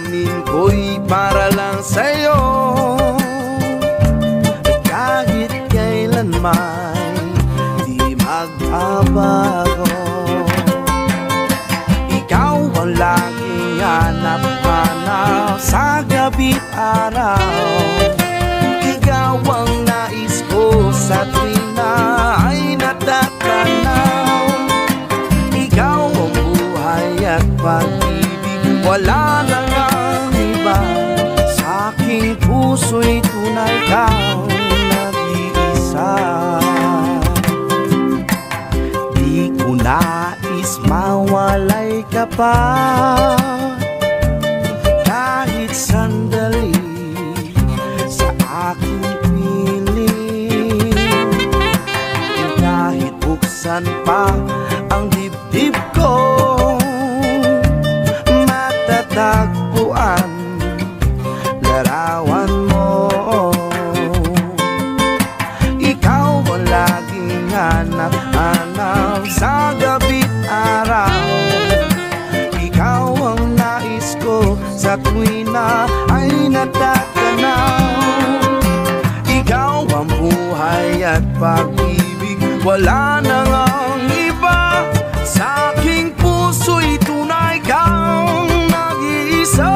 damdamin ko'y para lang sa'yo. At kahit kailanman di magbabago, ikaw ang laging hanap-hanap sa gabi't araw. Ikaw ang nais ko sa tuwing na ay natatanaw. Ikaw ang buhay at pag-ibig, wala nang ang iba. Sa aking puso'y tunay kang nag-iisa. Di ko nais mawalay ka pa kahit sandali sa aking piling. Kahit buksan pa ang dibdib ko, matatagpuan larawan mo. Ikaw ang laging hanap-hanap sa gabi't araw. Ikaw ang nais ko sa tuwing na ay natatanaw. Ikaw ang buhay at pag-ibig, wala nang ang iba. Sa aking puso'y tunay kang nag-iisa.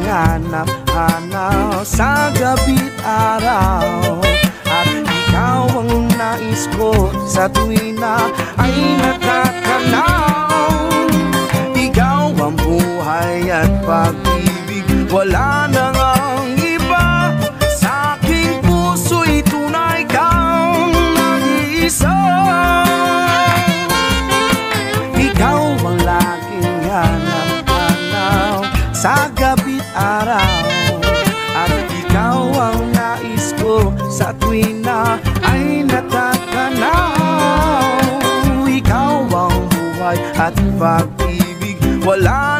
Hanap-hanap sa gabi't araw. At ikaw ang nais ko sa tuwing na ay natatanaw. Ikaw ang buhay at pag-ibig, wala nang ang iba. Sa aking puso'y tunay kang nag-iisa. Ikaw ang laging hanap-hanap sa gabi't araw. At ikaw ang nais ko sa tuwing na ay natatanaw. Ikaw ang buhay at pag-ibig, wala